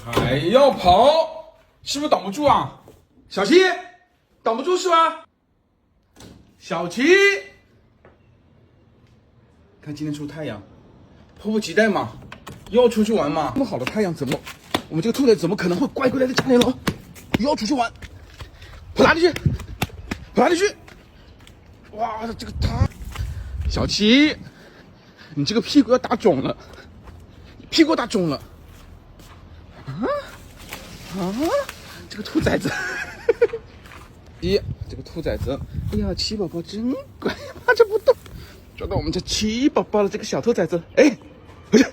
还要跑，是不是挡不住啊？小七，挡不住是吧？小七，看今天出太阳，迫不及待嘛，又要出去玩嘛。这么好的太阳，我们这个兔子怎么可能会乖乖待在家里了？又要出去玩，跑哪里去？跑哪里去？哇，这个小七，你这个屁股要打肿了，屁股打肿了。这个兔崽子，这个兔崽子，哎呀，七宝宝真乖，趴着不动，抓到我们家七宝宝了，这个小兔崽子，哎，回去。